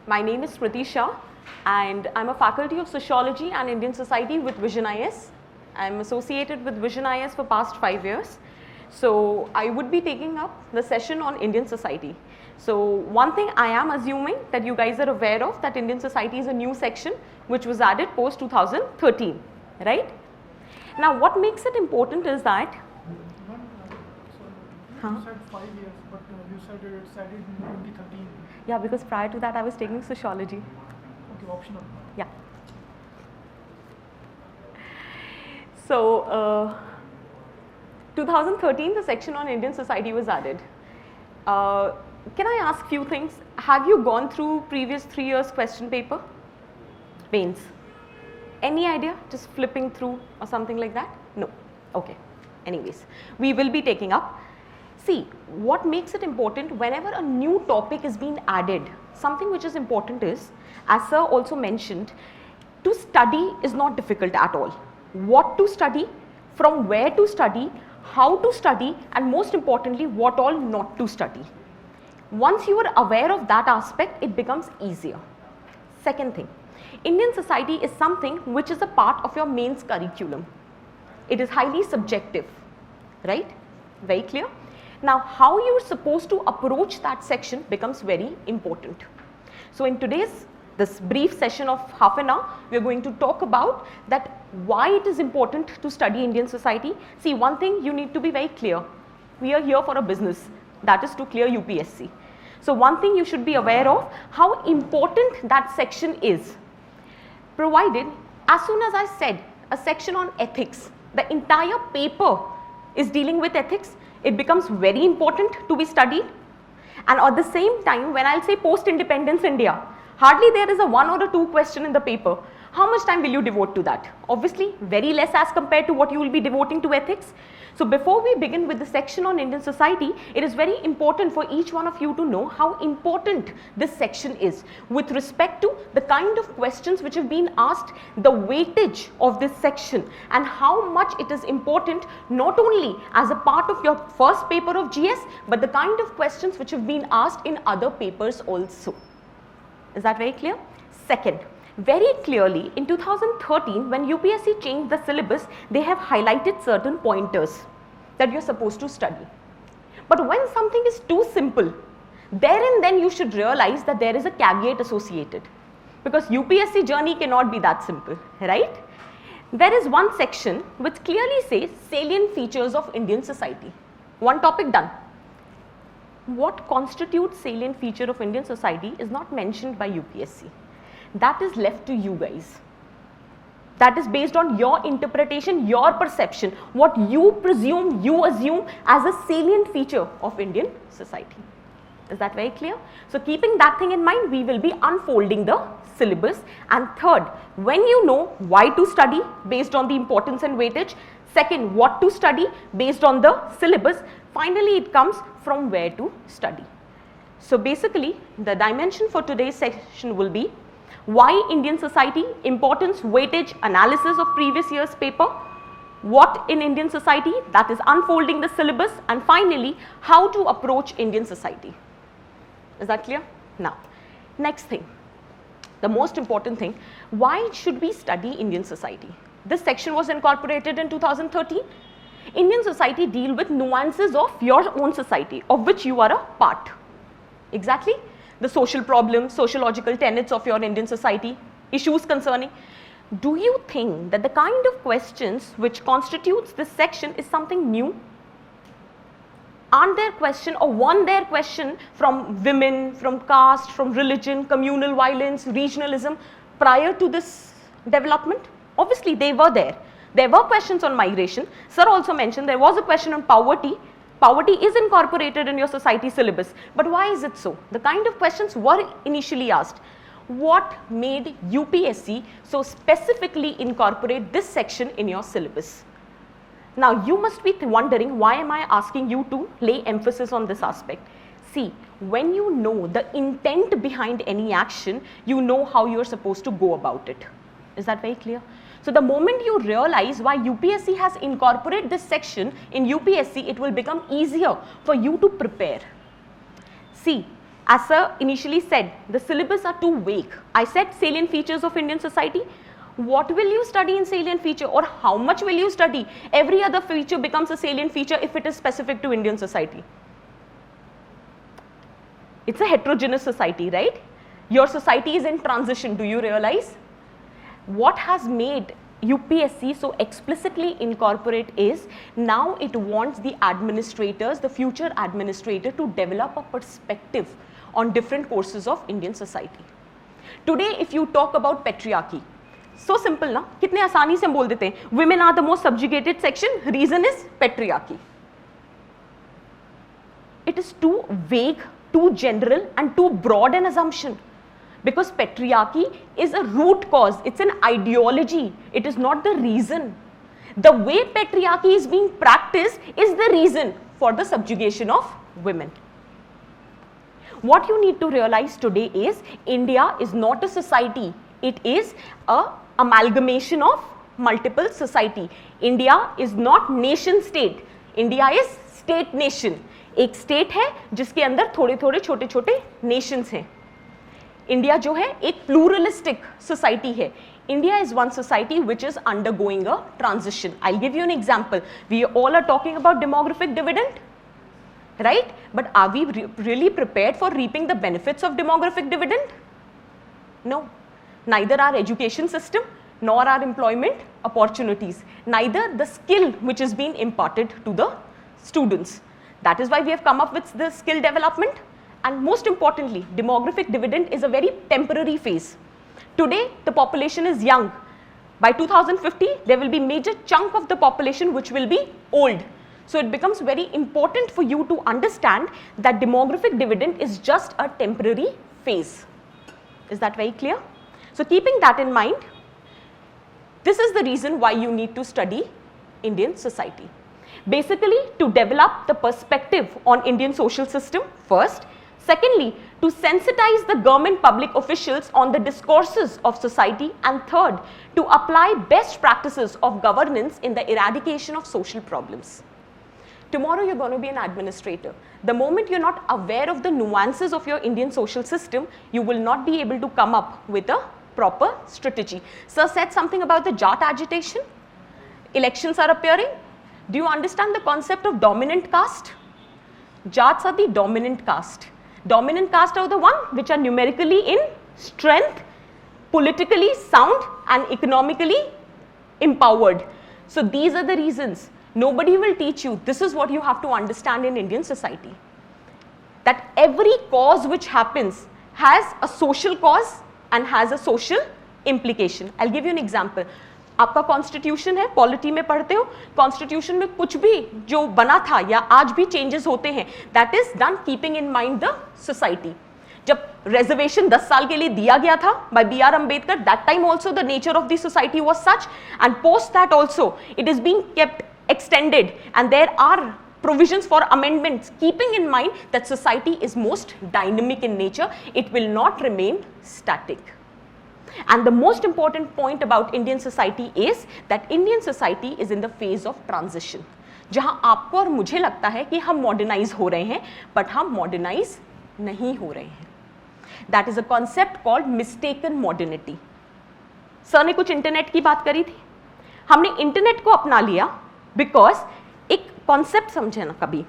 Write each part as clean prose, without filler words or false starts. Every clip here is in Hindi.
My name is Smriti Shah and I'm a faculty of Sociology and Indian Society with Vision IS. I'm associated with Vision IS for past 5 years. So I would be taking up the session on Indian society. So one thing I am assuming that you guys are aware of, that Indian society is a new section which was added post 2013, right? Now what makes it important is that You said 5 years, but you said it's added in 2013. yeah, because prior to that I was taking sociology. Okay, optional. Yeah. So 2013 the section on Indian society was added. Can I ask few things? Have you gone through previous 3 years question paper? Mains. Any idea? Just flipping through or something like that? No. Okay. Anyways, we will be taking up. See, what makes it important whenever a new topic is being added, something which is important is, as sir also mentioned, to study is not difficult at all. What to study, from where to study, how to study, and most importantly, what all not to study. Once you are aware of that aspect, it becomes easier. Second thing, Indian society is something which is a part of your mains curriculum. It is highly subjective, right? Very clear? Now, how you are supposed to approach that section becomes very important. So, in today's this brief session of half an hour, we are going to talk about that why it is important to study Indian society. See, one thing you need to be very clear. We are here for a business, that is to clear UPSC. So, one thing you should be aware of, how important that section is. Provided, as soon as I said a section on ethics, the entire paper is dealing with ethics, it becomes very important to be studied. And at the same time, when I'll say post-independence India, hardly there is a 1 or a 2 question in the paper. How much time will you devote to that? Obviously, very less as compared to what you will be devoting to ethics. So before we begin with the section on Indian society, it is very important for each one of you to know how important this section is with respect to the kind of questions which have been asked, the weightage of this section, and how much it is important not only as a part of your first paper of GS, but the kind of questions which have been asked in other papers also. Is that very clear? Second, very clearly in 2013 when UPSC changed the syllabus, they have highlighted certain pointers that you are supposed to study. But when something is too simple, there and then you should realize that there is a caveat associated, because UPSC journey cannot be that simple, right? There is one section which clearly says salient features of Indian society. One topic done. What constitutes salient feature of Indian society is not mentioned by UPSC. That is left to you guys. That is based on your interpretation, your perception, what you presume, you assume as a salient feature of Indian society. Is that very clear? So keeping that thing in mind, we will be unfolding the syllabus. And third, when you know why to study based on the importance and weightage, second, what to study based on the syllabus, finally it comes from where to study. So basically, the dimension for today's session will be why Indian society, importance, weightage, analysis of previous year's paper, what in Indian society, that is unfolding the syllabus, and finally, how to approach Indian society. Is that clear? Now, next thing, the most important thing, why should we study Indian society? This section was incorporated in 2013. Indian society deal with nuances of your own society, of which you are a part. Exactly. The social problems, sociological tenets of your Indian society, issues concerning. Do you think that the kind of questions which constitutes this section is something new? Aren't there question or weren't there question from women, from caste, from religion, communal violence, regionalism prior to this development? Obviously, they were there. There were questions on migration. Sir also mentioned there was a question on poverty. Poverty is incorporated in your society syllabus. But why is it so? The kind of questions were initially asked. What made UPSC so specifically incorporate this section in your syllabus? Now, you must be wondering, why am I asking you to lay emphasis on this aspect? See, when you know the intent behind any action, you know how you are supposed to go about it. Is that very clear? So the moment you realize why UPSC has incorporated this section in UPSC, it will become easier for you to prepare. See, As sir initially said, the syllabus are too vague. I said salient features of Indian society. What will you study in salient feature, or how much will you study? Every other feature becomes a salient feature if it is specific to Indian society. It's a heterogeneous society, right? Your society is in transition, do you realize? What has made UPSC so explicitly incorporate is, now it wants the administrators, the future administrator, to develop a perspective on different courses of Indian society. Today, if you talk about patriarchy, so simple ना, कितने आसानी से हम बोल देते हैं, women are the most subjugated section, reason is patriarchy. It is too vague, too general and too broad an assumption, because patriarchy is a root cause, it's an ideology, it is not the reason. The way patriarchy is being practiced is the reason for the subjugation of women. What you need to realize today is, India is not a society, it is a amalgamation of multiple society. India is not nation state, India is state nation. एक स्टेट है जिसके अंदर थोड़े थोड़े छोटे छोटे नेशंस हैं. इंडिया जो है एक प्लूरलिस्टिक सोसाइटी है. India is one society which is undergoing a transition. I'll give you an example. We all are talking about demographic dividend, right? But are we really prepared for reaping the benefits of demographic dividend? No. Neither our education system nor our employment opportunities, neither the skill which is being imparted to the students. That is why we have come up with the skill development. And most importantly, demographic dividend is a very temporary phase. Today, the population is young. By 2050, there will be major chunk of the population which will be old. So it becomes very important for you to understand that demographic dividend is just a temporary phase. Is that very clear? So keeping that in mind, this is the reason why you need to study Indian society. Basically, to develop the perspective on Indian social system first. Secondly, to sensitize the government public officials on the discourses of society. And third, to apply best practices of governance in the eradication of social problems. Tomorrow you're going to be an administrator. The moment you're not aware of the nuances of your Indian social system, you will not be able to come up with a proper strategy. Sir said something about the Jat agitation. Elections are appearing. Do you understand the concept of dominant caste? Jats are the dominant caste. Dominant caste are the one which are numerically in strength, politically sound and economically empowered. So these are the reasons. Nobody will teach you. This is what you have to understand in Indian society. That every cause which happens has a social cause and has a social implication. I'll give you an example. आपका कॉन्स्टिट्यूशन है, पॉलिटी में पढ़ते हो, कॉन्स्टिट्यूशन में कुछ भी जो बना था या आज भी चेंजेस होते हैं, that is done keeping in mind the society. जब रिजर्वेशन 10 साल के लिए दिया गया था by B.R. Ambedkar, that time also the nature of the society was such, and post that also it is being kept extended, and there are provisions for amendments keeping in mind that society is most dynamic in nature, it will not remain static. And the most important point about Indian society is that Indian society is in the phase of transition, जहां आपको और मुझे लगता है कि हम मॉडर्नाइज हो रहे हैं, बट हम मॉडर्नाइज नहीं हो रहे हैं. That is a concept called mistaken modernity. Sir ने कुछ इंटरनेट की बात करी थी, हमने इंटरनेट को अपना लिया बिकॉज एक कॉन्सेप्ट समझे ना, कभी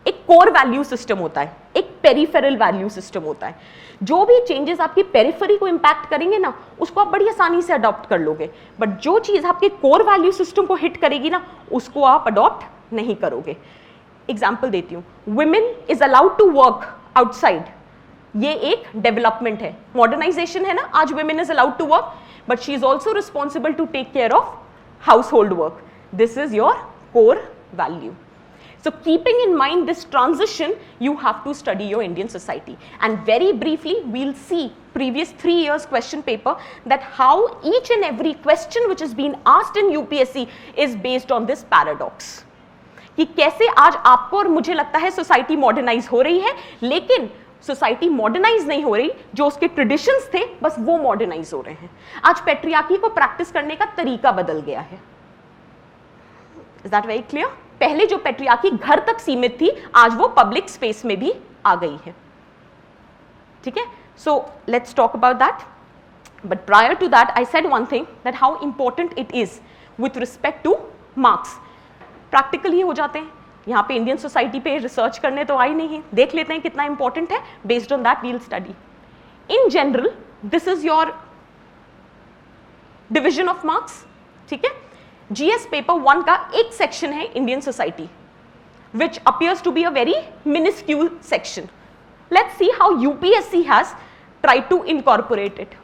एक कोर वैल्यू सिस्टम होता है, एक पेरिफेरल वैल्यू सिस्टम होता है. जो भी चेंजेस आपकी पेरिफेरी को इंपैक्ट करेंगे ना, उसको आप बड़ी आसानी से अडॉप्ट कर लोगे, बट जो चीज आपके कोर वैल्यू सिस्टम को हिट करेगी ना, उसको आप अडॉप्ट नहीं करोगे. एग्जाम्पल देती हूँ, women is allowed to work outside. ये एक डेवलपमेंट है, मॉडर्नाइजेशन है ना. आज women is allowed to work, but she is also responsible to take care of household work. This is your core value. So keeping in mind this transition, you have to study your Indian society. And very briefly, we'll see previous 3 years question paper, that how each and every question which is being asked in UPSC is based on this paradox. कि कैसे आज आपको और मुझे लगता है सोसाइटी मॉडर्नाइज हो रही है, लेकिन सोसाइटी मॉडर्नाइज नहीं हो रही, जो उसके ट्रेडिशंस थे बस वो मॉडर्नाइज हो रहे हैं. आज पैट्रियार्की को प्रैक्टिस करने का तरीका बदल गया है. Is that very clear? पहले जो पैट्रियार्की घर तक सीमित थी, आज वो पब्लिक स्पेस में भी आ गई है. ठीक है, so let's talk about that. But prior to that, I said one thing, that how important it is with respect to marks. Practical ही हो जाते हैं. यहाँ पे इंडियन सोसाइटी पे रिसर्च करने तो आई नहीं, देख लेते हैं कितना इंपॉर्टेंट है. Based on that we'll study. In general this is your division of marks. ठीक है, जीएस पेपर 1 का एक सेक्शन है Indian society, which appears to be a very minuscule section. Let's see how UPSC has tried to incorporate it.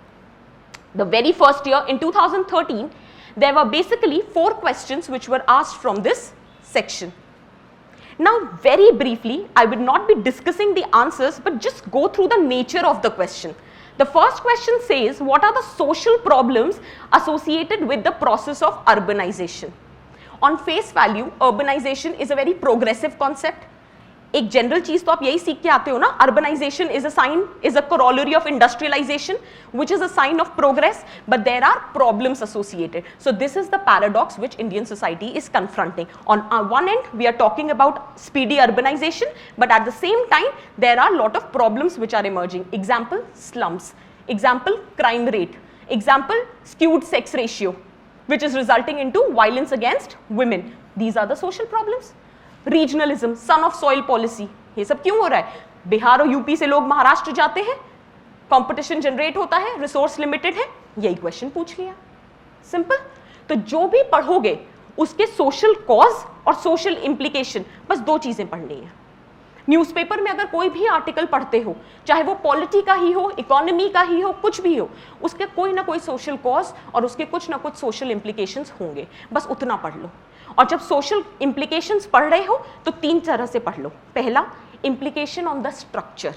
The very first year in 2013, there were basically 4 questions which were asked from this section. Now, very briefly, I will not be discussing the answers, but just go through the nature of the question. The first question says, what are the social problems associated with the process of urbanization? On face value, urbanization is a very progressive concept. एक जनरल चीज तो आप यही सीख के आते हो ना, urbanisation is a sign, is a corollary of industrialisation which is a sign of progress, but there are problems associated. So this is the paradox which Indian society is confronting. On one end we are talking about speedy urbanisation, but at the same time there are lot of problems which are emerging. Example slums, example crime rate, example skewed sex ratio which is resulting into violence against women. These are the social problems. Regionalism, son of soil policy, ये सब क्यों हो रहा है? बिहार और यूपी से लोग महाराष्ट्र जाते हैं, कंपटीशन जनरेट होता है, रिसोर्स लिमिटेड है, यही क्वेश्चन पूछ लिया. सिंपल. तो जो भी पढ़ोगे उसके सोशल कॉज और सोशल इंप्लीकेशन, बस 2 चीजें पढ़नी है. न्यूज़पेपर में अगर कोई भी आर्टिकल पढ़ते हो, चाहे वो पॉलिटी का ही हो, इकोनॉमी का ही हो, कुछ भी हो, उसके कोई ना कोई सोशल कॉज और उसके कुछ ना कुछ सोशल इंप्लीकेशंस होंगे. बस उतना पढ़ लो. और जब सोशल इंप्लीकेशंस पढ़ रहे हो तो 3 तरह से पढ़ लो. पहला, इंप्लीकेशन ऑन द स्ट्रक्चर.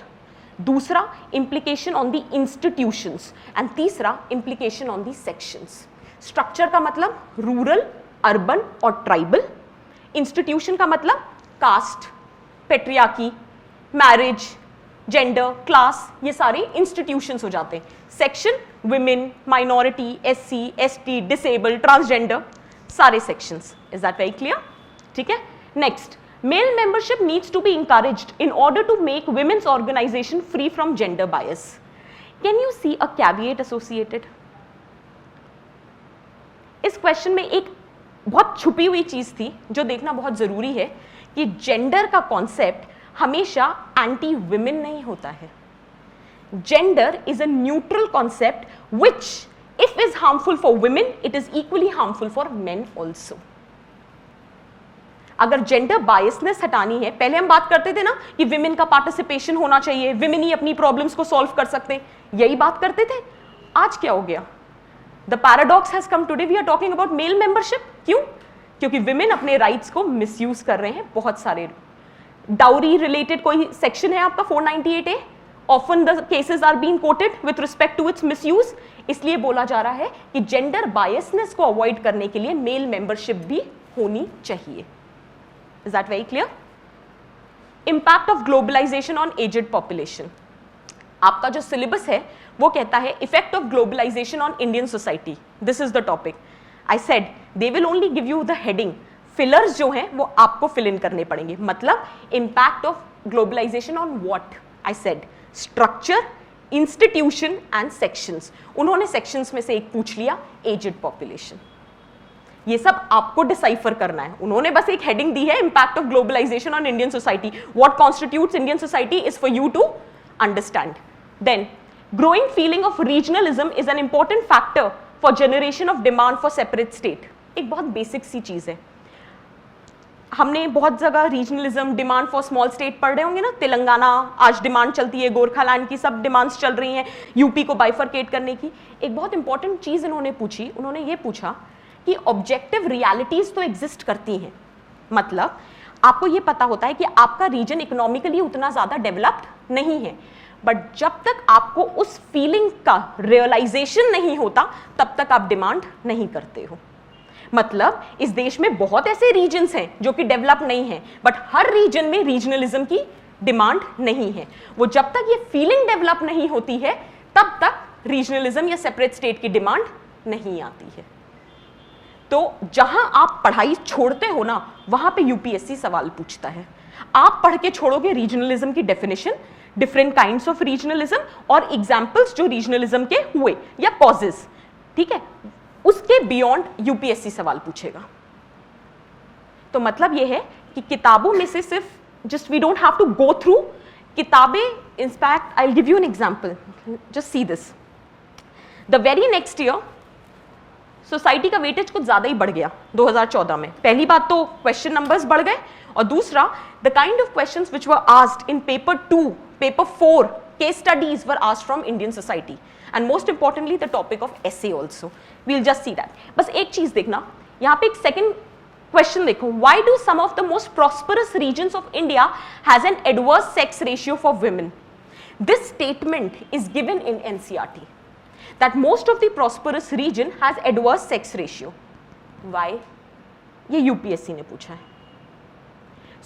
दूसरा, implication on the institutions. And तीसरा, implication on the sections. Structure का मतलब रूरल, अर्बन और ट्राइबल. इंस्टीट्यूशन का मतलब caste, patriarchy, marriage, gender, class, ये सारे इंस्टीट्यूशंस हो जाते हैं. Section, women, minority, SC, ST, disable, transgender, सारे sections. Is that very clear? ठीक है. Next, male membership needs to be encouraged in order to make women's organization free from gender bias. Can you see a caveat associated? इस क्वेश्चन में एक बहुत छुपी हुई चीज थी जो देखना बहुत जरूरी है कि जेंडर का कॉन्सेप्ट हमेशा एंटी विमेन नहीं होता है. Gender is a neutral concept which if is harmful for women, it is equally harmful for men also. अगर जेंडर बायसनेस हटानी है, पहले हम बात करते थे ना कि विमेन का पार्टिसिपेशन होना चाहिए, विमेन ही अपनी प्रॉब्लम्स को सॉल्व कर सकते हैं, यही बात करते थे. आज क्या हो गया? The paradox has come today, we are talking about male membership. क्यों? क्योंकि विमेन अपने राइट्स को मिसयूज कर रहे हैं बहुत सारे. डाउरी रिलेटेड कोई सेक्शन है आपका 498A, often the cases are being quoted with respect to its misuse. इसलिए बोला जा रहा है कि जेंडर बायसनेस को अवॉइड करने के लिए मेल मेंबरशिप भी होनी चाहिए. Is that very clear? Impact of globalisation on aged population. आपका जो सिलेबस है वो कहता है effect of globalisation on Indian society. This is the topic. I said they will only give you the heading. Fillers जो हैं वो आपको फिल इन करने पड़ेंगे. मतलब impact of globalisation on what? I said structure, institution and sections. उन्होंने सेक्शंस में से एक पूछ लिया, एजेड पॉपुलेशन. ये सब आपको डिसाइफर करना है. उन्होंने बस एक हेडिंग दी है, impact of globalisation on Indian society. What constitutes Indian society is for you to understand. Then growing feeling of regionalism is an important factor for generation of demand for separate state. एक बहुत बेसिक सी चीज है. हमने बहुत जगह regionalism, demand for small state पढ़ रहे होंगे ना. तेलंगाना आज डिमांड चलती है, गोरखालैंड की सब डिमांड्स चल रही हैं, यूपी को बाइफरकेट करने की. एक बहुत इंपॉर्टेंट चीज इन्होंने पूछी. उन्होंने ये पूछा कि ऑब्जेक्टिव रियलिटीज तो एग्जिस्ट करती हैं. मतलब आपको ये पता होता है कि आपका रीजन इकोनॉमिकली उतना ज्यादा डेवलप्ड नहीं है, बट जब तक आपको उस फीलिंग का रियलाइजेशन नहीं होता तब तक आप डिमांड नहीं करते हो. मतलब इस देश में बहुत ऐसे रीजन्स हैं जो कि डेवलप नहीं हैं, बट हर रीजन में रीजनलिज्म की डिमांड नहीं है. वो जब तक ये फीलिंग डेवलप नहीं होती है तब तक रीजनलिज्म या सेपरेट स्टेट की डिमांड नहीं आती है. तो जहां आप पढ़ाई छोड़ते हो ना, वहां पे यूपीएससी सवाल पूछता है. आप पढ़ के छोड़ोगे रीजनलिज्म की definition, different kinds of regionalism और एग्जाम्पल्स जो रीजनलिज्म के हुए या कॉजेस, ठीक है, उसके बियॉन्ड यूपीएससी सवाल पूछेगा। तो मतलब यह है कि किताबों में से सिर्फ just we don't have to go through किताबें, in fact I will give you an example, just see this. The very next year society का वेटेज कुछ ज्यादा ही बढ़ गया 2014 में। पहली बात तो क्वेश्चन नंबर्स बढ़ गए, और दूसरा the kind of questions which were asked in paper 2, paper 4 case studies were asked from Indian society, and most importantly the topic of essay also. We will just see that. बस एक चीज देखना, यहाँ पे एक सेकंड क्वेश्चन देखो, why do some of the most prosperous regions of India has an adverse sex ratio for women? This statement is given in NCERT that most of the prosperous region has adverse sex ratio. Why? ये यूपीएससी ने पूछा है।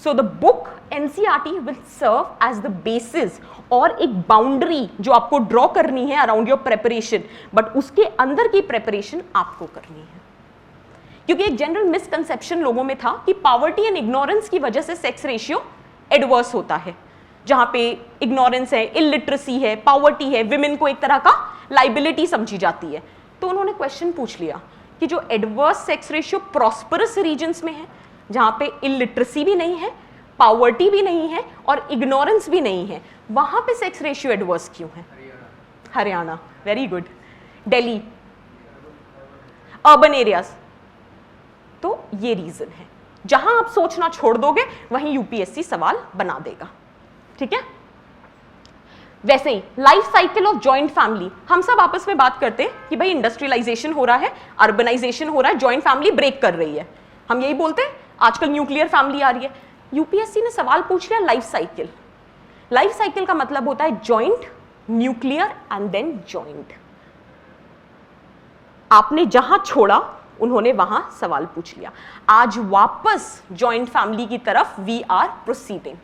So the book NCERT will serve as the basis और एक बाउंड्री जो आपको ड्रॉ करनी है अराउंड योर प्रेपरेशन, बट उसके अंदर की प्रेपरेशन आपको करनी है। क्योंकि एक जनरल मिसकंसेप्शन लोगों में था कि पॉवर्टी एंड इग्नोरेंस की वजह से सेक्स रेशियो एडवर्स होता है, जहां पे इग्नोरेंस है, इलिटरेसी है, पॉवर्टी है, विमेन को एक तरह का लाइबिलिटी समझी जाती है। तो उन्होंने क्वेश्चन पूछ लिया कि जो adverse sex ratio prosperous regions में है, जहां पे इलिटरेसी भी नहीं है, पॉवर्टी भी नहीं है और इग्नोरेंस भी नहीं है, वहां पे सेक्स रेशियो एडवर्स क्यों है? Haryana, very good, Delhi, urban areas. तो ये रीजन है, जहां आप सोचना छोड़ दोगे वहीं यूपीएससी सवाल बना देगा, ठीक है। वैसे ही life cycle of joint family, हम सब आपस में बात करते हैं कि भाई इंडस्ट्रियलाइजेशन हो रहा है, अर्बनाइजेशन हो रहा है, जॉइंट फैमिली ब्रेक कर रही है, हम यही बोलते हैं, आजकल न्यूक्लियर फैमिली आ रही है। यूपीएससी ने सवाल पूछ लिया लाइफ साइकिल। लाइफ साइकिल का मतलब होता है joint, nuclear and then joint. आपने जहां छोड़ा उन्होंने वहां सवाल पूछ लिया। आज वापस जॉइंट फैमिली की तरफ we are proceeding.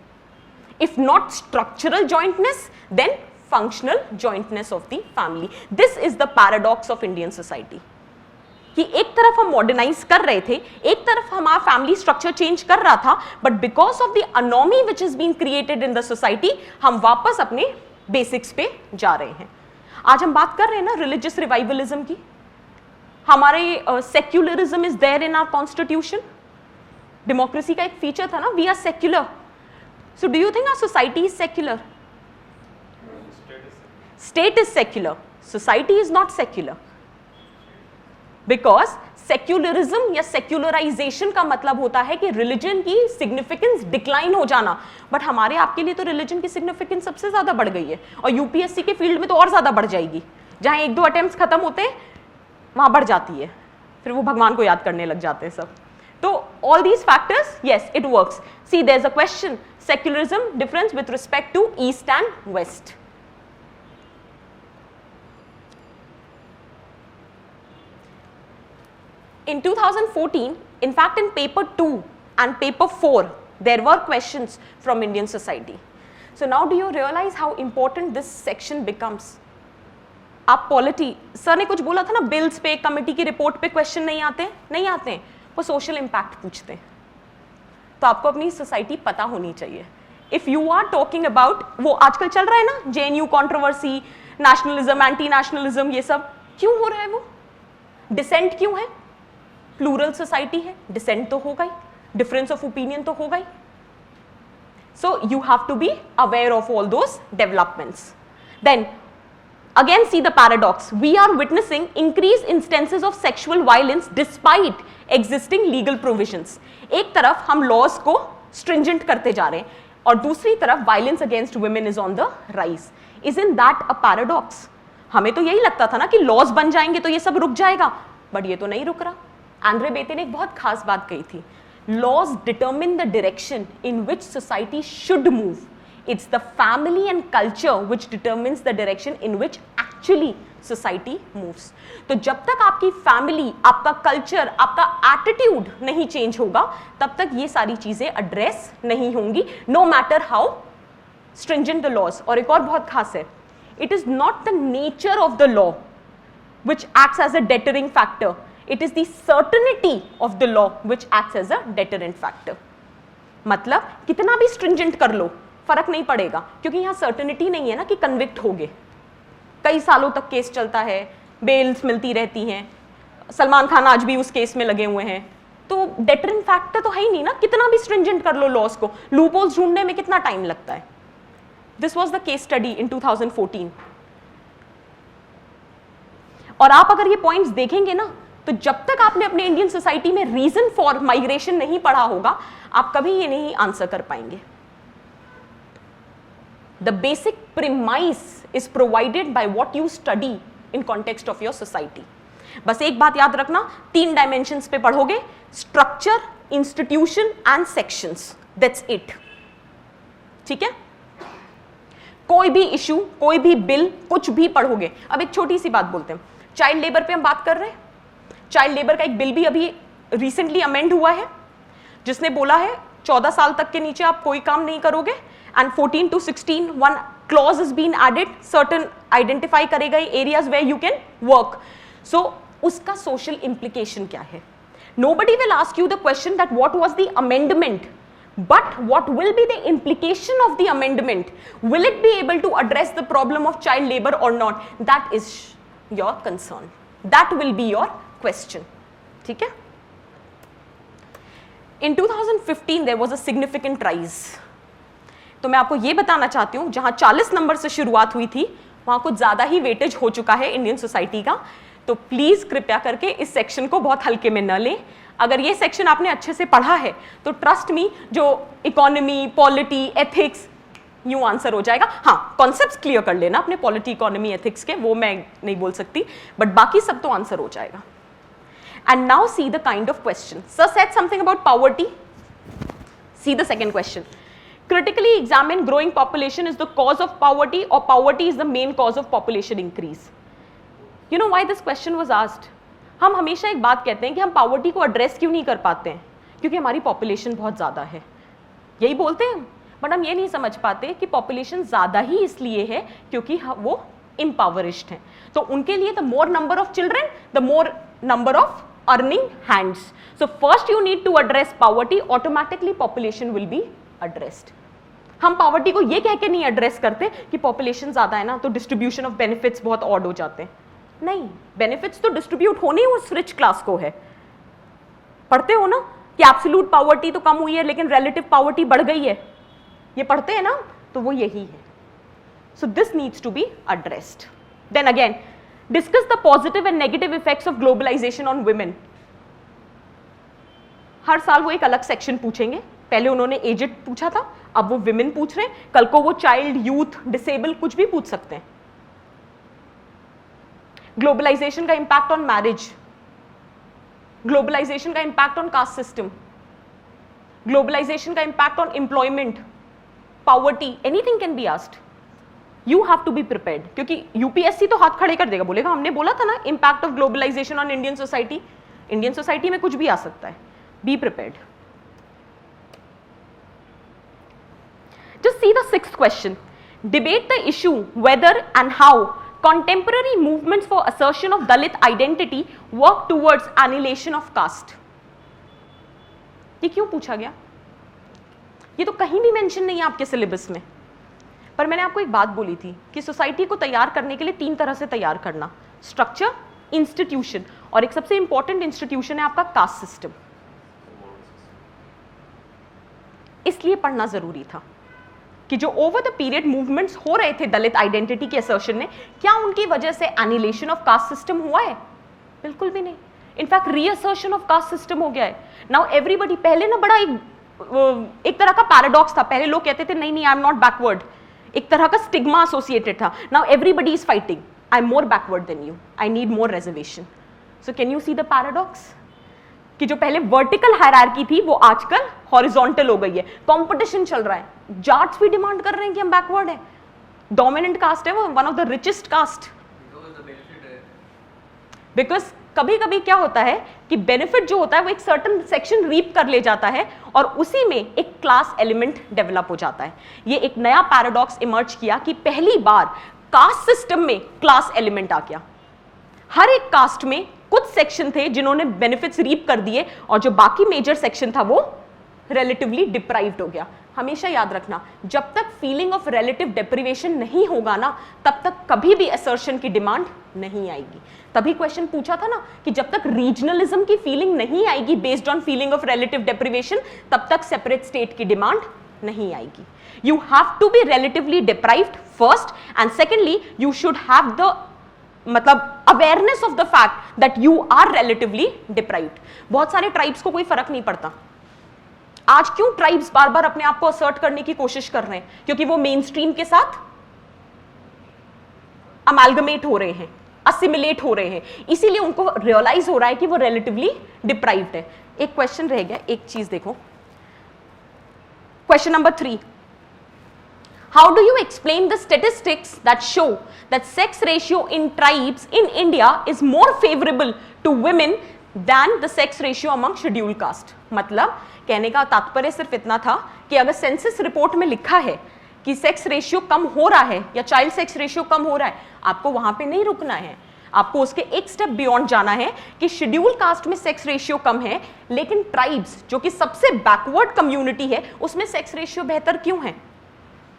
If not structural jointness, then functional jointness of the family. This is the paradox of Indian society. कि एक तरफ हम मॉडर्नाइज कर रहे थे, एक तरफ हमारा फैमिली स्ट्रक्चर चेंज कर रहा था, but because of the anomie which is being created in the society, हम वापस अपने बेसिक्स पे जा रहे हैं। आज हम बात कर रहे हैं ना रिलीजियस रिवाइवलिज्म की। हमारे secularism is there in our constitution. Democracy का एक फीचर था ना, we are secular. So do you think our society is secular? State is secular. Society is not secular. Because secularism या secularization का मतलब होता है कि religion की significance decline हो जाना, but हमारे आपके लिए तो religion की significance सबसे ज़्यादा बढ़ गई है, और यूपीएससी के फील्ड में तो और ज़्यादा बढ़ जाएगी। जहाँ एक दो अटेम्प्ट्स खत्म होते हैं वहाँ बढ़ जाती है, फिर वो भगवान को याद करने लग जाते हैं सब। तो all these factors, yes, it works. See, there's a question, secularism difference with respect to East and West. In 2014, in fact, in paper 2 and paper 4, there were questions from Indian society. So now do you realize how important this section becomes? आप पॉलिटी, सर ने कुछ बोला था ना, बिल्स पे, कमेटी की रिपोर्ट पे क्वेश्चन नहीं आते हैं, वो सोशल इम्पैक्ट पूछते हैं। तो आपको अपनी सोसाइटी पता होनी चाहिए। If you are talking about, वो आजकल चल रहा है ना JNU controversy, nationalism, anti nationalism, ये सब क्यों हो रहा है? वो डिसेंट क्यों है? प्लूरल सोसाइटी है, डिसेंट तो होगा ही, डिफरेंस ऑफ ओपिनियन तो होगा ही। So you have to be aware of all those developments. Then again see the paradox, we are witnessing increased instances of sexual violence despite existing legal provisions. एक तरफ हम लॉज को stringent करते जा रहे हैं और दूसरी तरफ violence against women is on the rise. Isn't that a paradox? हमें तो यही लगता था ना कि लॉज बन जाएंगे तो ये सब रुक जाएगा, बट ये तो नहीं रुक रहा। आंद्रे बेते ने एक बहुत खास बात कही थी, laws determine the direction in which society should move. It's the family and culture which determines the direction in which actually society moves. तो जब तक आपकी फैमिली, आपका कल्चर, आपका एटीट्यूड नहीं चेंज होगा, तब तक ये सारी चीजें एड्रेस नहीं होंगी, no matter how stringent the laws. और एक और बहुत खास है, it is not the nature of the law which acts as a deterring factor. It is the certainty of the law which acts as a deterrent factor. मतलब कितना भी स्ट्रिंजेंट कर लो फर्क नहीं पड़ेगा, क्योंकि यहां सर्टेनिटी नहीं है ना कि कन्विक्ट होगे। कई सालों तक केस चलता है, बेल्स मिलती रहती हैं, सलमान खान आज भी उस केस में लगे हुए हैं, तो डेटरिंग फैक्टर तो है ही नहीं ना, कितना भी स्ट्रिंजेंट कर लो लॉस को, लूपहोल्स ढूंढने में कितना टाइम लगता है। This was the case study in 2014। और आप अगर ये पॉइंट्स देखेंगे ना, तो जब तक आपने अपने इंडियन सोसाइटी में रीजन फॉर माइग्रेशन नहीं पढ़ा होगा, आप कभी ये नहीं आंसर कर पाएंगे। The basic premise is provided by what you study in context of your society. बस एक बात याद रखना, 3 डायमेंशंस पे पढ़ोगे, structure, institution and sections, that's it. ठीक है, कोई भी इशू, कोई भी बिल, कुछ भी पढ़ोगे। अब एक छोटी सी बात बोलते हैं, चाइल्ड लेबर पे हम बात कर रहे हैं। चाइल्ड लेबर का एक बिल भी अभी रिसेंटली अमेंड हुआ है, जिसने बोला है 14 साल तक के नीचे आप कोई काम नहीं करोगे, and 14 to 16 one clause is being added, certain identify करेगा areas where you can work. So उसका सोशल इंप्लीकेशन क्या है? Nobody will ask you the question that what was the amendment, but what will be the implication of the amendment? Will it be able to address the problem of child labor or not? That is your concern. That will be your question. ठीक है? In 2015 there was a significant rise. तो मैं आपको ये बताना चाहती हूँ, जहां 40 नंबर से शुरुआत हुई थी, वहां कुछ ज्यादा ही वेटेज हो चुका है इंडियन सोसाइटी का। तो प्लीज कृपया करके इस सेक्शन को बहुत हल्के में न लें। अगर ये सेक्शन आपने अच्छे से पढ़ा है तो ट्रस्ट मी, जो इकोनॉमी, पॉलिटी, एथिक्स, यूं आंसर हो जाएगा। हाँ, कॉन्सेप्ट्स क्लियर कर लेना अपने पॉलिटी, इकोनॉमी, एथिक्स के, वो मैं नहीं बोल सकती, बट बाकी सब तो आंसर हो जाएगा। And now see the kind of question. Sir said something about poverty. See the second question. Critically examine growing population is the cause of poverty or poverty is the main cause of population increase. You know why this question was asked? हम हमेशा एक बात कहते हैं कि हम poverty को address क्यों नहीं कर पाते हैं, क्योंकि हमारी population बहुत ज़्यादा है, यही बोलते हैं। बट हम ये नहीं समझ पाते कि population ज़्यादा ही इसलिए है क्योंकि वो impoverished हैं। तो उनके लिए the more number of children, the more number of earning hands. So first you need to address poverty, automatically population will be addressed. हम पॉवर्टी को ये कह के नहीं एड्रेस करते कि पॉपुलेशन ज्यादा है ना तो डिस्ट्रीब्यूशन ऑफ बेनिफिट्स बहुत ऑड हो जाते हैं। नहीं, बेनिफिट्स तो डिस्ट्रीब्यूट होने ही उस रिच क्लास को है। पढ़ते हो ना कि एब्सोल्यूट पॉवर्टी तो कम हुई है लेकिन रिलेटिव पॉवर्टी बढ़ गई है, ये पढ़ते हैं ना, तो वो यही है। So this needs to be addressed. Then again, discuss the positive and negative effects of globalisation on women. हर साल वो एक अलग सेक्शन पूछेंगे। पहले उन्होंने एजेड पूछा था, अब वो विमेन पूछ रहे हैं, कल को वो चाइल्ड, यूथ, डिसेबल कुछ भी पूछ सकते हैं। ग्लोबलाइजेशन का इंपैक्ट ऑन मैरिज, ग्लोबलाइजेशन का impact on caste system, globalisation का impact on employment, poverty, anything can be asked. You have to be prepared, क्योंकि यूपीएससी तो हाथ खड़े कर देगा, बोलेगा हमने बोला था ना impact of globalisation on Indian society. Indian society में कुछ भी आ सकता है, be prepared. Just see the 6th question. Debate the issue whether and how contemporary movements for assertion of Dalit identity work towards annihilation of caste. ये क्यों पूछा गया? ये तो कहीं भी मेंशन नहीं है आपके सिलेबस में। पर मैंने आपको एक बात बोली थी कि सोसाइटी को तैयार करने के लिए 3 तरह से तैयार करना, स्ट्रक्चर, इंस्टीट्यूशन, और एक सबसे इंपॉर्टेंट इंस्टीट्यूशन है आपका कास्ट सिस्टम। इसलिए पढ़ना जरूरी था कि जो ओवर द पीरियड मूवमेंट्स हो रहे थे दलित आइडेंटिटी के असर्शन में, क्या उनकी वजह से एनिलेशन ऑफ कास्ट सिस्टम हुआ है? बिल्कुल भी नहीं। इनफैक्ट रीअसर्शन ऑफ कास्ट सिस्टम हो गया है। नाउ एवरीबडी, पहले ना बड़ा एक तरह का पैराडॉक्स था, पहले लोग कहते थे नहीं नहीं आई एम नॉट बैकवर्ड, एक तरह का स्टिग्मा एसोसिएटेड था। Now everybody is fighting, I am more backward than you, I need more reservation. So can you see the paradox कि जो पहले वर्टिकल हायरार्की थी वो आजकल हॉरिजॉन्टल हो गई है, कंपटीशन चल रहा है। जाट्स भी डिमांड कर रहे हैं कि हम बैकवर्ड है, डोमिनेंट कास्ट है वो, one of the richest caste. Because कभी कभी क्या होता है कि बेनिफिट जो होता है वो एक सर्टेन सेक्शन रीप कर ले जाता है और उसी में एक क्लास एलिमेंट डेवलप हो जाता है। ये एक नया पैराडॉक्स इमर्ज किया कि पहली बार कास्ट सिस्टम में क्लास एलिमेंट आ गया। हर एक कास्ट में कुछ सेक्शन थे जिन्होंने बेनिफिट्स रीप कर दिए और जो बाकी मेजर सेक्शन था वो relatively deprived हो गया। हमेशा याद रखना, जब तक फीलिंग ऑफ रिलेटिव डेप्रिवेशन नहीं होगा ना, तब तक कभी भी असर्शन की डिमांड नहीं आएगी। तभी क्वेश्चन पूछा था ना कि जब तक रीजनलिज्म की फीलिंग नहीं आएगी based on feeling of relative deprivation, तब तक सेपरेट स्टेट की डिमांड नहीं आएगी। You have to be relatively deprived first, and secondly you should have the मतलब awareness of the fact that you are relatively deprived. बहुत सारे ट्राइब्स को कोई फर्क नहीं पड़ता। आज क्यों ट्राइब्स बार बार अपने आप को असर्ट करने की कोशिश कर रहे हैं? क्योंकि वो मेन स्ट्रीम के साथ अमैल्गमेट हो रहे हैं, असिमिलेट हो रहे हैं, इसीलिए उनको रियलाइज हो रहा है कि वो रिलेटिवली डिप्राइव्ड है। एक क्वेश्चन रह गया, एक चीज देखो, question number 3, how do you explain the statistics that show that sex ratio in tribes in India is more favorable to women than the sex ratio among scheduled caste? मतलब कहने का तात्पर्य सिर्फ इतना था कि अगर सेंसस रिपोर्ट में लिखा है कि सेक्स रेशियो कम हो रहा है या चाइल्ड सेक्स रेशियो कम हो रहा है, आपको वहां पे नहीं रुकना है, आपको उसके एक स्टेप बियॉन्ड जाना है कि शेड्यूल कास्ट में सेक्स रेशियो कम है, लेकिन ट्राइब्स जो कि सबसे बैकवर्ड कम्युनिटी है उसमें सेक्स रेशियो बेहतर क्यों है?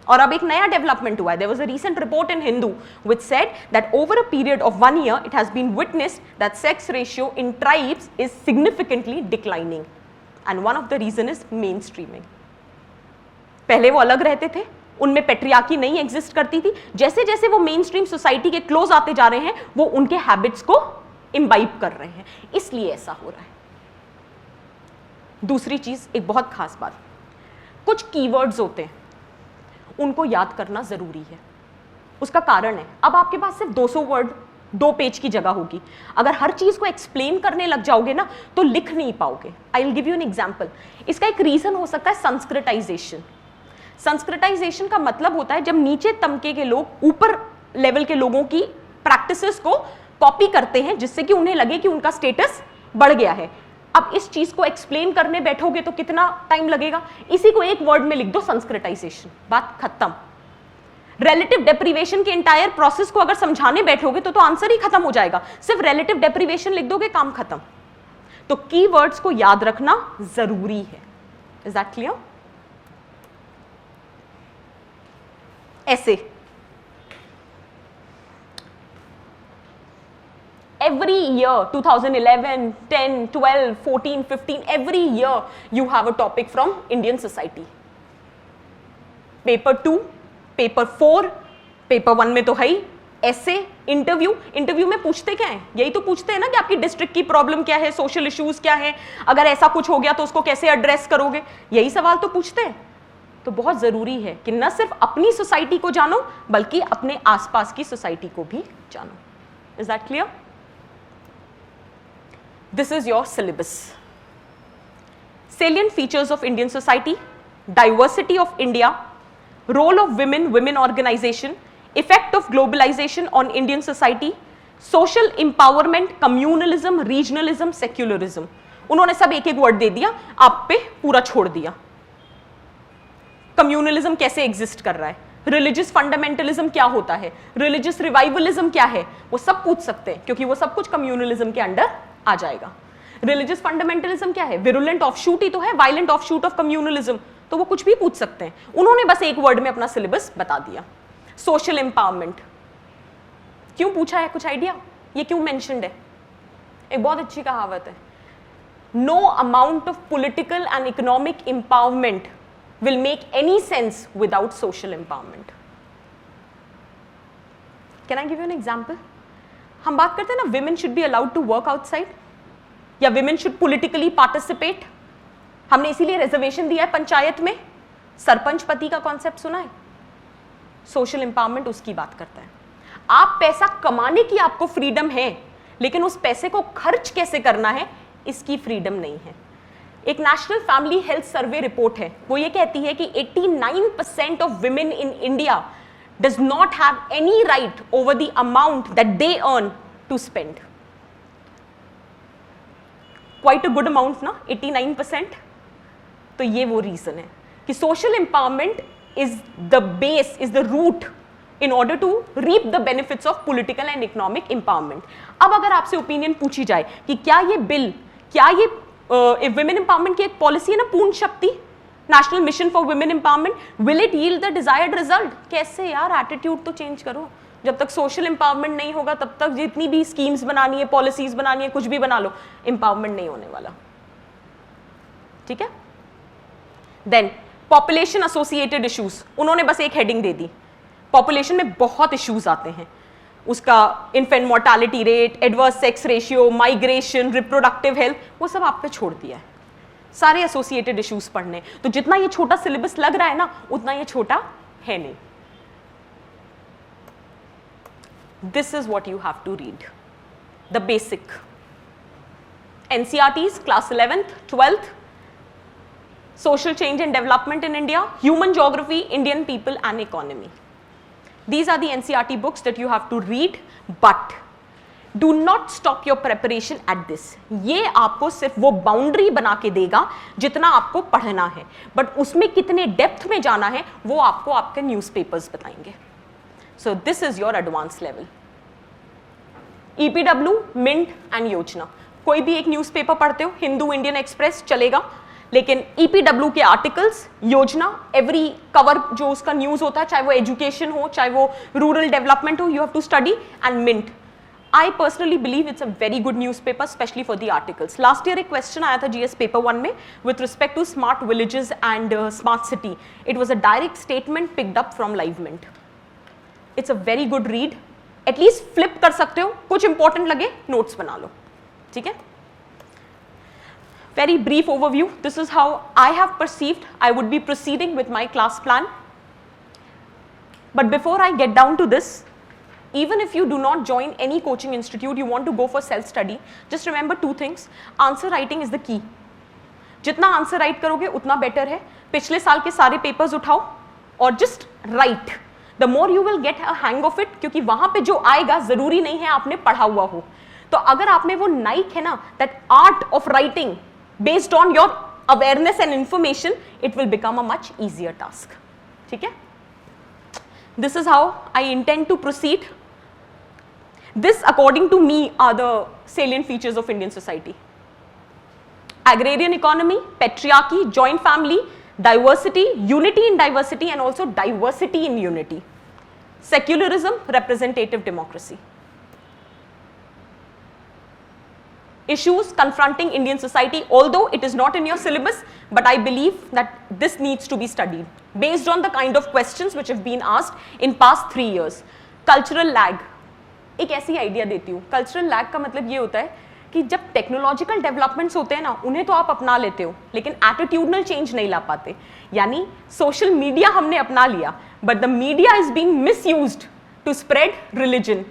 और अब एक नया डेवलपमेंट हुआ है। There was a recent report in Hindu which said that over a period of 1 year it has been witnessed that sex ratio in tribes is significantly declining, and one of the reason is mainstreaming. पहले वो अलग रहते थे, उनमें पेट्रियार्की नहीं एग्जिस्ट करती थी, जैसे जैसे वो मेन स्ट्रीम सोसाइटी के क्लोज आते जा रहे हैं वो उनके हैबिट्स को इम्बाइब कर रहे हैं, इसलिए ऐसा हो रहा है। दूसरी चीज, एक बहुत खास बात, कुछ कीवर्ड्स होते हैं उनको याद करना जरूरी है। उसका कारण है, अब आपके पास सिर्फ 200 वर्ड 2 पेज की जगह होगी, अगर हर चीज को एक्सप्लेन करने लग जाओगे ना तो लिख नहीं पाओगे। आई will give you an example. इसका एक रीजन हो सकता है संस्कृताइजेशन। संस्कृताइजेशन का मतलब होता है जब नीचे तबके के लोग ऊपर लेवल के लोगों की प्रैक्टिसेस को कॉपी करते हैं जिससे कि उन्हें लगे कि उनका स्टेटस बढ़ गया है। अब इस चीज को एक्सप्लेन करने बैठोगे तो कितना टाइम लगेगा? इसी को एक वर्ड में लिख दो, संस्कृताइजेशन, बात खत्म। रिलेटिव डेप्रिवेशन के एंटायर प्रोसेस को अगर समझाने बैठोगे तो आंसर ही खत्म हो जाएगा। सिर्फ रिलेटिव डेप्रिवेशन लिख दोगे, काम खत्म। तो कीवर्ड्स को याद रखना जरूरी है। Is that clear? ऐसे every year 2011 10 12 14 15 every year you have a topic from Indian society. Paper 2, paper 4, paper 1 में तो है ही ऐसे। इंटरव्यू में पूछते क्या है? यही तो पूछते हैं ना कि आपकी डिस्ट्रिक्ट की प्रॉब्लम क्या है, सोशल इश्यूज क्या है, अगर ऐसा कुछ हो गया तो उसको कैसे एड्रेस करोगे, यही सवाल तो पूछते हैं। तो बहुत जरूरी है कि न सिर्फ अपनी सोसाइटी को जानो बल्कि अपने आसपास की सोसाइटी को भी जानो। Is that clear? This is your syllabus. Salient features of Indian society, diversity of India, role of women, women organization, effect of globalization on Indian society, social empowerment, communalism, regionalism, secularism. उन्होंने सब एक एक वर्ड दे दिया, आप पे पूरा छोड़ दिया। कम्युनलिज्म कैसे एग्जिस्ट कर रहा है, रिलीजियस फंडामेंटलिज्म क्या होता है, रिलीजियस रिवाइवलिज्म क्या है, वो सब पूछ सकते हैं क्योंकि वो सब कुछ कम्युनलिज्म के अंडर आ जाएगा। रिलीजियस फंडामेंटलिज्म क्या है? विरुलेंट ऑफशूट ही तो है, वायलेंट ऑफशूट ऑफ कम्युनलिज्म, तो वो कुछ भी पूछ सकते हैं। उन्होंने बस एक वर्ड में अपना सिलेबस बता दिया। सोशल एम्पावरमेंट क्यों पूछा है? कुछ आइडिया ये क्यों मेंशन्ड है? एक बहुत अच्छी कहावत है, no amount of political and economic empowerment will make any sense without social empowerment. Can I give you an example? हम बात करते हैं ना women should be allowed to work outside या women should politically participate. हमने इसीलिए रिजर्वेशन दिया है पंचायत में। सरपंच पति का कॉन्सेप्ट सुना है? सोशल एम्पावरमेंट उसकी बात करता है। आप पैसा कमाने की आपको फ्रीडम है, लेकिन उस पैसे को खर्च कैसे करना है इसकी फ्रीडम नहीं है। एक national family health survey report है, वो ये कहती है कि 89% of women in India does not have any right over the amount that they earn to spend. Quite a good amount ना, 89%। तो ये वो रीजन है कि social empowerment is the base, is the root in order to reap the benefits of political and economic empowerment. अब अगर आपसे ओपिनियन पूछी जाए कि क्या ये बिल, क्या ये विमेन एम्पावरमेंट की एक पॉलिसी है ना, पूर्ण शक्ति, national mission for women empowerment, will it yield the desired result? कैसे यार, एटीट्यूड तो चेंज करो। जब तक सोशल एम्पावरमेंट नहीं होगा तब तक जितनी भी स्कीम्स बनानी है, पॉलिसीज बनानी है, कुछ भी बना लो, एम्पावरमेंट नहीं होने वाला। ठीक है। देन पॉपुलेशन एसोसिएटेड इश्यूज, उन्होंने बस एक हेडिंग दे दी। पॉपुलेशन में बहुत इश्यूज आते हैं, उसका infant mortality rate, adverse sex ratio, migration, reproductive health, वो सब आप पे छोड़ दिया है। सारे एसोसिएटेड इश्यूज पढ़ने, तो जितना ये छोटा सिलेबस लग रहा है ना, उतना ये छोटा है नहीं। This is what you have to read. The basic. NCERTs, class 11th, 12th, Social Change and Development in India, Human Geography, Indian People and Economy. These are the NCERT books that you have to read, but do not stop your preparation at this. ये आपको सिर्फ वो बाउंड्री बना के देगा जितना आपको पढ़ना है, बट उसमें कितने डेप्थ में जाना है वो आपको आपके न्यूज़पेपर्स बताएंगे। So this is your advanced level. EPW, Mint and Yojana, कोई भी एक न्यूज़पेपर पढ़ते हो, हिंदू, इंडियन एक्सप्रेस चलेगा, लेकिन EPW के आर्टिकल्स, योजना, एवरी कवर जो उसका न्यूज़ होता है, चाहे वो एजुकेशन हो, चाहे वो रूरल डेवलपमेंट हो, you have to study. And Mint, I personally believe it's a very good newspaper, especially for the articles. Last year एक question आया था GS paper 1 में with respect to smart villages and smart city. It was a direct statement picked up from Live Mint. It's a very good read. At least flip कर सकते हो, कुछ important लगे notes बना लो, ठीक है? Very brief overview. This is how I have perceived I would be proceeding with my class plan. But before I get down to this, even if you do not join any coaching institute, you want to go for self-study, just remember two things. Answer writing is the key. जितना आंसर राइट करोगे उतना बेटर है। पिछले साल के सारे पेपर्स उठाओ और just right. The more you will get a hang of it, क्योंकि वहां पे जो आएगा जरूरी नहीं है आपने पढ़ा हुआ हो। तो अगर आप में वो नाइक है ना, that art of writing based on your awareness and information, it will become a much easier task. ठीक है, this is how I intend to proceed. This, according to me, are the salient features of Indian society. Agrarian economy, patriarchy, joint family, diversity, unity in diversity, and also diversity in unity. Secularism, representative democracy. Issues confronting Indian society, although it is not in your syllabus, but I believe that this needs to be studied based on the kind of questions which have been asked in past 3 years. Cultural lag. एक ऐसी आइडिया देती हूँ, कल्चरल लैग का मतलब ये होता है कि जब टेक्नोलॉजिकल डेवलपमेंट्स होते हैं ना, उन्हें तो आप अपना लेते हो लेकिन एटीट्यूडनल चेंज नहीं ला पाते. यानी सोशल मीडिया हमने अपना लिया, but the media is being misused to spread religion,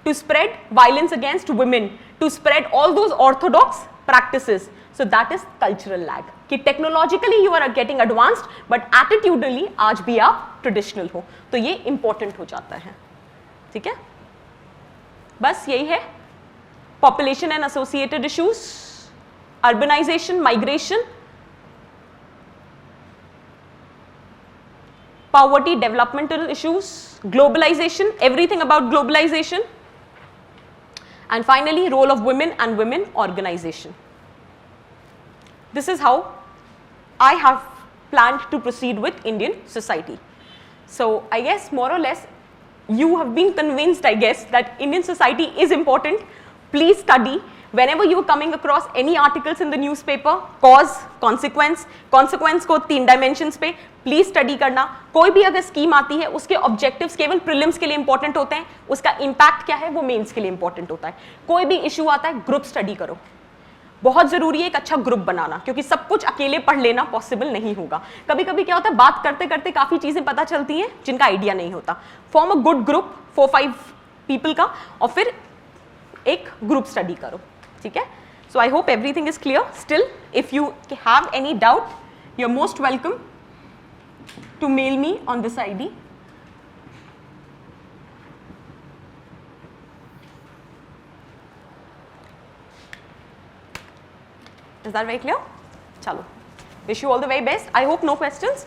to spread violence against women, to spread all those orthodox practices. So that is cultural lag, कि technologically you are getting advanced but attitudinally आज भी आप ट्रेडिशनल हो. तो ये इंपॉर्टेंट हो जाता है. ठीक है, बस यही है. Population and associated issues, urbanization, migration, poverty, developmental issues, globalization, everything about globalization, and finally role of women and women organization. This is how I have planned to proceed with Indian society. So I guess more or less you have been convinced, I guess, that Indian society is important. Please study. Whenever you are coming across any articles in the newspaper, cause, consequence, consequence को 3 dimensions पे please study करना. कोई भी अगर स्कीम आती है उसके ऑब्जेक्टिव्स केवल प्रीलिम्स के लिए इंपॉर्टेंट होते हैं, उसका इम्पैक्ट क्या है वो मेंस के लिए इंपॉर्टेंट होता है. कोई भी इशू आता है ग्रुप स्टडी करो. बहुत जरूरी है एक अच्छा ग्रुप बनाना, क्योंकि सब कुछ अकेले पढ़ लेना पॉसिबल नहीं होगा. कभी कभी क्या होता है, बात करते करते काफी चीजें पता चलती हैं जिनका आइडिया नहीं होता. Form a good group 4-5 people का और फिर एक ग्रुप स्टडी करो. ठीक है, so I hope everything is clear. Still if you have any doubt, you are most welcome to mail me on this ID. Is that very clear? Chalo. Wish you all the very best. I hope no questions.